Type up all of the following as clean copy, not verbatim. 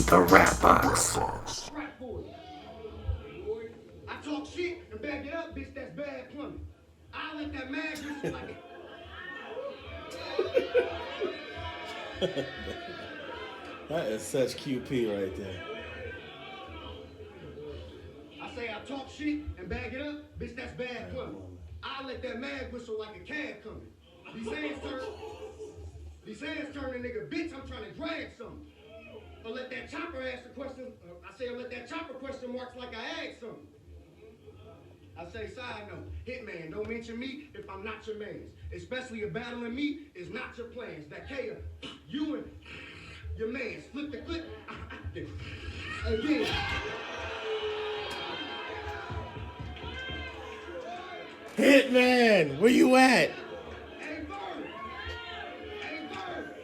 the Rap Box. Rap for you. I talk shit and back it up, bitch, that's bad plumbing. I let that mag whistle like it. That is such QP right there. I say I talk shit and back it up, bitch, that's bad plumbing. I let that mag whistle like a cab coming. These hands turn a nigga, bitch, I'm trying to drag something. Or let that chopper ask the question, or let that chopper question marks like I asked something. I say, side note, hitman, don't mention me if I'm not your mans. Especially if battling me is not your plans. That K, you and your mans, flip the clip, again. Hitman, where you at? Hey, Bird. Hey, Bird.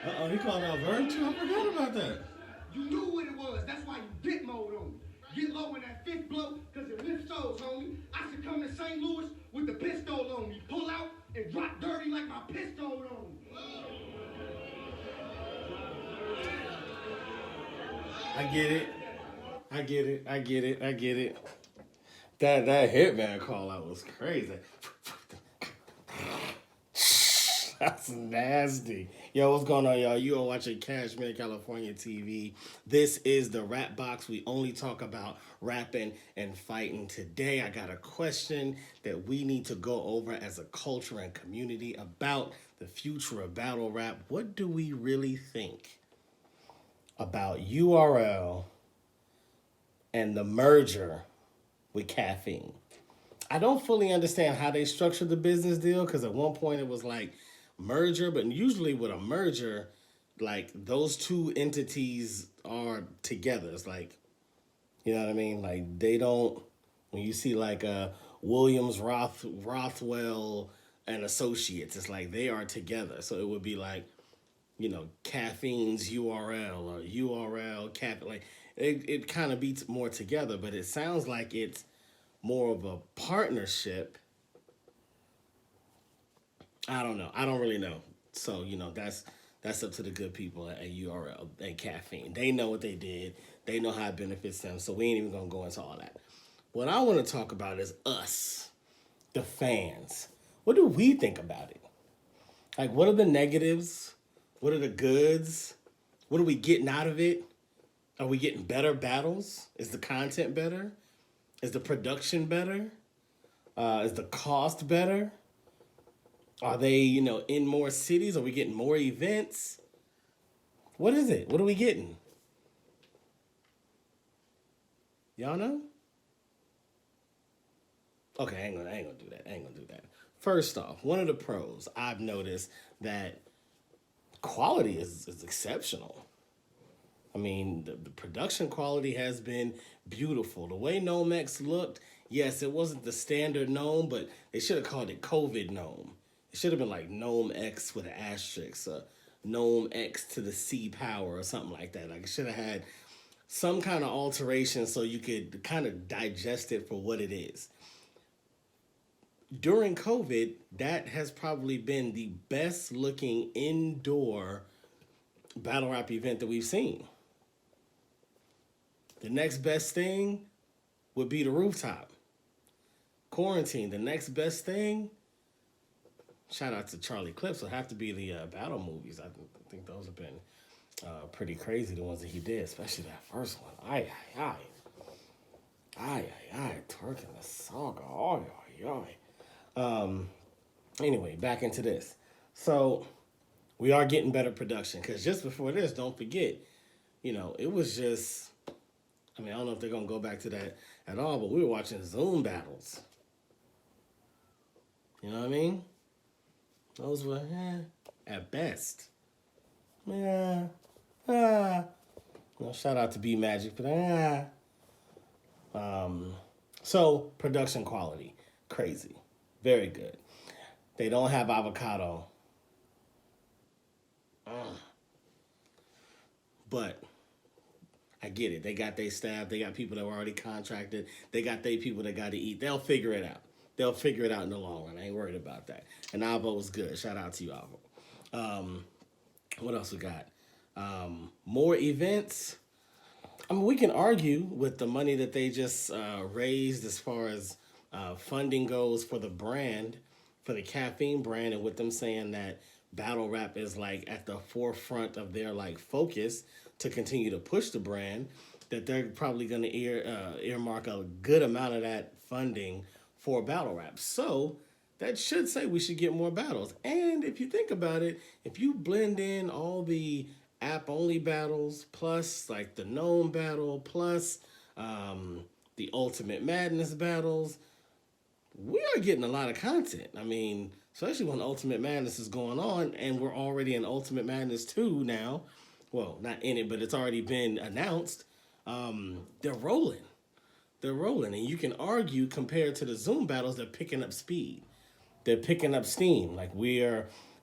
Uh-oh, he called out Vern too? I forgot about that. You knew what it was. That's why you bit mode on me. Get low in that fifth blow, because it lifts souls, homie. I should come to St. Louis with the pistol on me. Pull out and drop dirty like my pistol on me. I get it. That Hitman call out was crazy. That's nasty. Yo, what's going on, y'all? You are watching Cashmere, California TV. This is the Rap Box. We only talk about rapping and fighting. Today, I got a question that we need to go over as a culture and community about the future of battle rap. What do we really think about URL and the merger with Caffeine? I don't fully understand how they structured the business deal, because at one point it was like merger, but usually with a merger, like those two entities are together. It's like, you know what I mean? Like they don't, when you see like Williams, Rothwell and Associates, it's like they are together. So it would be like, you know, Caffeine's URL or URL Cap, like it kind of beats more together, but it sounds like it's more of a partnership. I don't know. I don't really know. So, you know, that's up to the good people at URL and Caffeine. They know what they did. They know how it benefits them. So we ain't even going to go into all that. What I want to talk about is us, the fans. What do we think about it? Like, what are the negatives? What are the goods? What are we getting out of it? Are we getting better battles? Is the content better? Is the production better? Is the cost better? Are they, you know, in more cities? Are we getting more events? What is it? What are we getting? Y'all know? Okay, I ain't gonna do that. First off, one of the pros, I've noticed that quality is exceptional. I mean, the production quality has been beautiful. The way Gnome X looked, yes, it wasn't the standard Gnome, but they should have called it COVID Gnome. It should have been like Gnome X with an asterisk, Gnome X to the C power or something like that. Like it should have had some kind of alteration so you could kind of digest it for what it is. During COVID, that has probably been the best looking indoor battle rap event that we've seen. The next best thing would be the rooftop. Quarantine, the next best thing, shout out to Charlie Clips, will have to be the battle movies. I think those have been pretty crazy, the ones that he did, especially that first one. Ay, twerking the saga, Anyway, back into this. So we are getting better production, because just before this, don't forget, you know, it was just, I mean, I don't know if they're going to go back to that at all, but we were watching Zoom battles. You know what I mean? Those were, at best. You know, shout out to B Magic, but so production quality, crazy. Very good. They don't have avocado. But I get it. They got their staff. They got people that were already contracted. They got their people that got to eat. They'll figure it out. They'll figure it out in the long run. I ain't worried about that. And Avo was good. Shout out to you, Avo. What else we got? More events. I mean, we can argue with the money that they just raised as far as funding goes for the brand, for the Caffeine brand, and with them saying that battle rap is like at the forefront of their like focus to continue to push the brand, that they're probably going to earmark a good amount of that funding for battle rap. So that should say we should get more battles. And if you think about it, if you blend in all the app only battles plus like the gnome battle plus the Ultimate Madness battles, we are getting a lot of content. I mean, especially when Ultimate Madness is going on and we're already in Ultimate Madness 2 now. Well, not in it, but it's already been announced. They're rolling. They're rolling. And you can argue compared to the Zoom battles, they're picking up speed. They're picking up steam. Like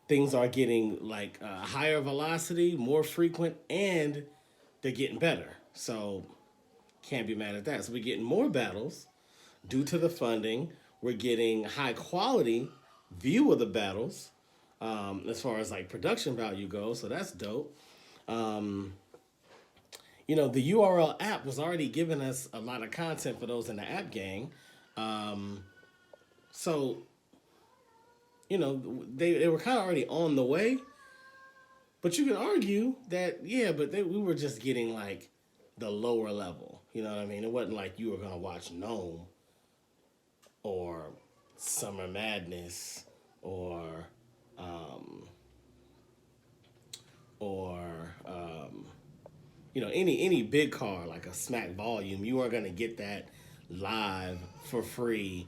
things are getting like higher velocity, more frequent, and they're getting better. So can't be mad at that. So we're getting more battles due to the funding. We're getting high quality view of the battles as far as like production value goes. So that's dope. The URL app was already giving us a lot of content for those in the app gang. So they were kind of already on the way. But you can argue that, we were just getting like the lower level. You know what I mean? It wasn't like you were going to watch Gnome or Summer Madness or any big card like a Smack Volume. You weren't going to get that live for free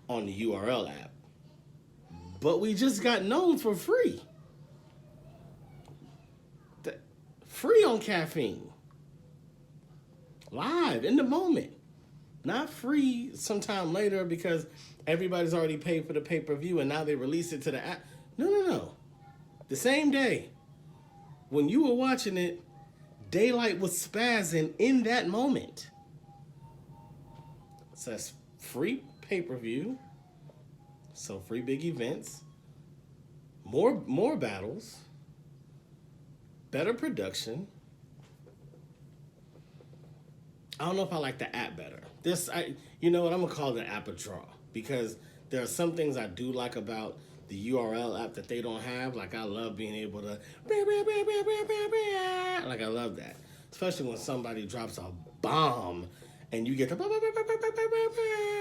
on the URL app. But we just got Gnome for free. Free on Caffeine. Live in the moment. Not free sometime later because everybody's already paid for the pay-per-view and now they release it to the app. No. The same day. When you were watching it, Daylight was spazzing in that moment. So that's free pay-per-view. So free big events. More battles. Better production. I don't know if I like the app better. I'm gonna call the app a draw because there are some things I do like about the URL app that they don't have. Like I love being able to, like I love that, especially when somebody drops a bomb and you get the,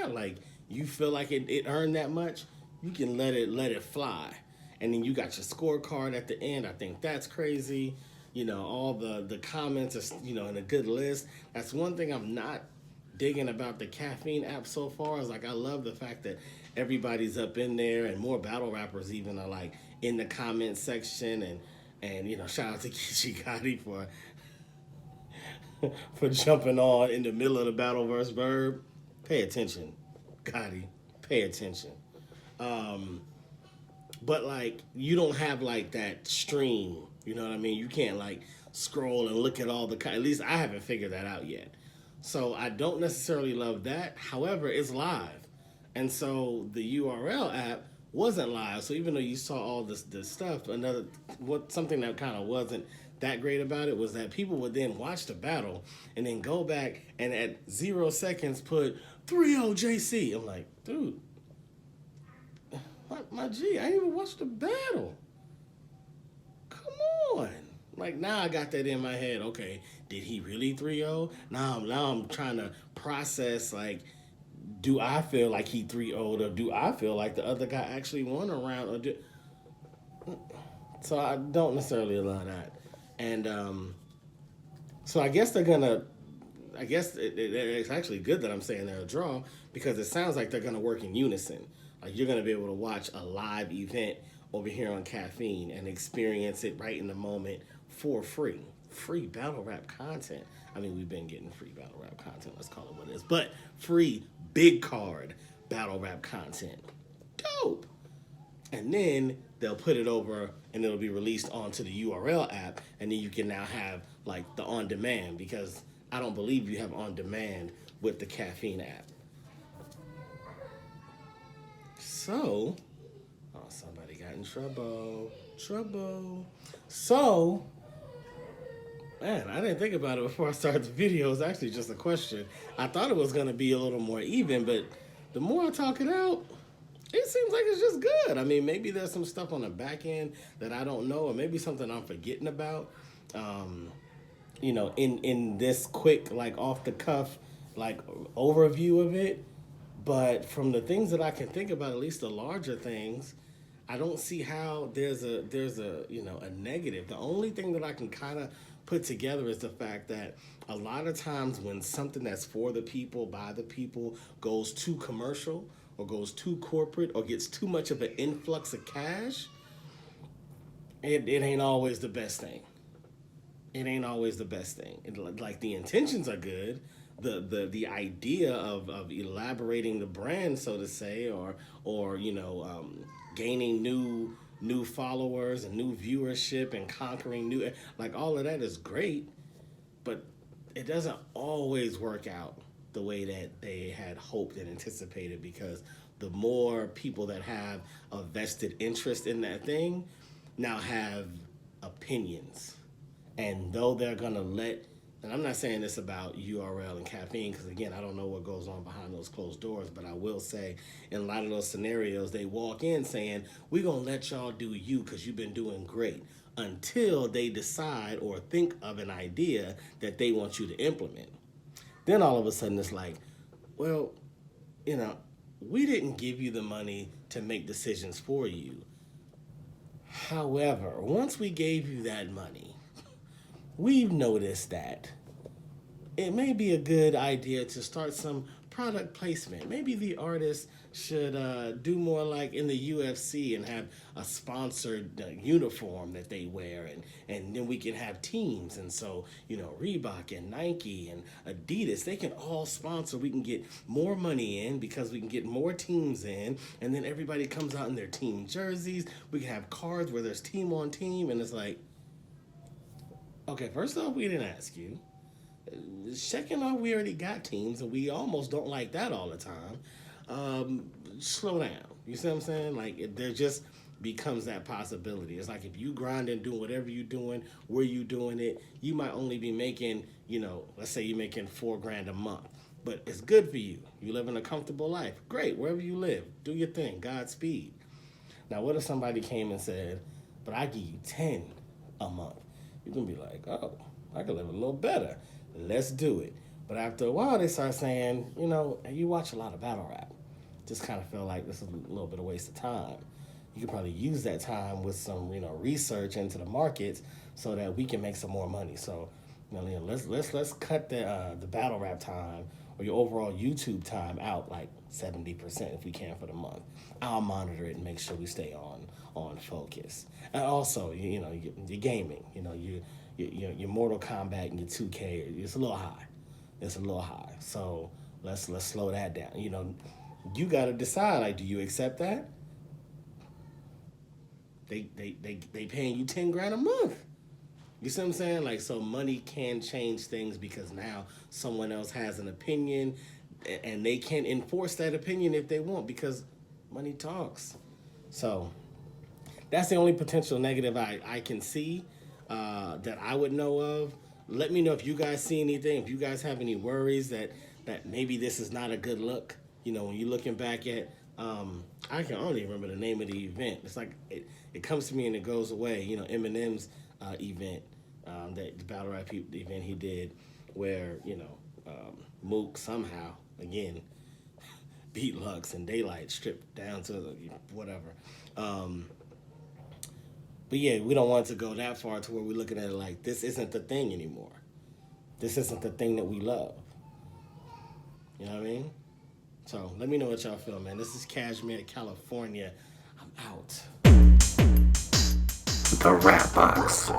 like you feel like it earned that much. You can let it fly, and then you got your scorecard at the end. I think that's crazy. All the comments are, in a good list. That's one thing I'm not digging about the Caffeine app so far is like I love the fact that everybody's up in there and more battle rappers even are like in the comment section and shout out to Kichi Gotti for jumping on in the middle of the battle verse Verb. Pay attention, Gotti. Pay attention. But like you don't have like that stream. You know what I mean? You can't like scroll and look at all at least I haven't figured that out yet. So I don't necessarily love that. However, it's live. And so the URL app wasn't live. So even though you saw all this stuff, something that kind of wasn't that great about it was that people would then watch the battle and then go back and at 0 seconds put 3-0 JC. I'm like, dude, my G, I didn't even watch the battle. On. Like now I got that in my head. Okay, did he really 3-0? Now I'm trying to process like, do I feel like he 3-0'd or do I feel like the other guy actually won a round? So I don't necessarily love that. And so I guess it's actually good that I'm saying they're a draw because it sounds like they're gonna work in unison. Like you're gonna be able to watch a live event over here on Caffeine and experience it right in the moment for free. Free battle rap content. I mean, we've been getting free battle rap content. Let's call it what it is. But free big card battle rap content. Dope. And then they'll put it over and it'll be released onto the URL app. And then you can now have like the on-demand because I don't believe you have on-demand with the Caffeine app. So... somebody got in trouble. So, Man, I didn't think about it before I started the video. It was actually just a question. I thought it was going to be a little more even, but the more I talk it out, it seems like it's just good. I mean, maybe there's some stuff on the back end that I don't know, or maybe something I'm forgetting about. In this quick, like off the cuff, like overview of it. But from the things that I can think about, at least the larger things, I don't see how there's a a negative. The only thing that I can kind of put together is the fact that a lot of times when something that's for the people, by the people, goes too commercial or goes too corporate or gets too much of an influx of cash, it ain't always the best thing. It ain't always the best thing. Like the intentions are good. The idea of elaborating the brand, so to say, or gaining new followers and new viewership and conquering new, like all of that is great, but it doesn't always work out the way that they had hoped and anticipated, because the more people that have a vested interest in that thing now have opinions. And though they're gonna and I'm not saying this about URL and Caffeine, because again, I don't know what goes on behind those closed doors, but I will say in a lot of those scenarios, they walk in saying, we're gonna let y'all do you because you've been doing great, until they decide or think of an idea that they want you to implement. Then all of a sudden it's like, well, we didn't give you the money to make decisions for you. However, once we gave you that money, we've noticed that it may be a good idea to start some product placement. Maybe the artist should do more like in the UFC and have a sponsored uniform that they wear, and then we can have teams. And so, Reebok and Nike and Adidas, they can all sponsor. We can get more money in because we can get more teams in, and then everybody comes out in their team jerseys. We can have cards where there's team on team, and it's like, okay, first off, we didn't ask you. Second off, we already got teams, and we almost don't like that all the time. Slow down. You see what I'm saying? Like, there just becomes that possibility. It's like if you grind and doing whatever you're doing, where you doing it, you might only be making, let's say you're making $4,000 a month. But it's good for you. You live in a comfortable life. Great, wherever you live, do your thing. Godspeed. Now, what if somebody came and said, but I give you 10 a month? You're going to be like, oh, I can live a little better. Let's do it. But after a while, they start saying, you watch a lot of battle rap. Just kind of feel like this is a little bit of waste of time. You could probably use that time with some, research into the markets so that we can make some more money. So, let's cut the battle rap time or your overall YouTube time out like 70% if we can for the month. I'll monitor it and make sure we stay on focus. And also, your gaming, your Mortal Kombat and your 2K, it's a little high. It's a little high. So let's slow that down. You got to decide, like, do you accept that? They paying you $10,000 a month. You see what I'm saying? Like, so money can change things because now someone else has an opinion, and they can enforce that opinion if they want because money talks. So that's the only potential negative I can see that I would know of. Let me know if you guys see anything, if you guys have any worries that maybe this is not a good look. When you're looking back at, I don't even remember the name of the event. It's like, it comes to me and it goes away. Eminem's event, that the battle rap event he did where, Mook somehow, again, beat Lux and Daylight stripped down to whatever. But yeah, we don't want it to go that far to where we're looking at it like, this isn't the thing anymore. This isn't the thing that we love. You know what I mean? So let me know what y'all feel, man. This is Cashmere, California. I'm out. The Rap Box.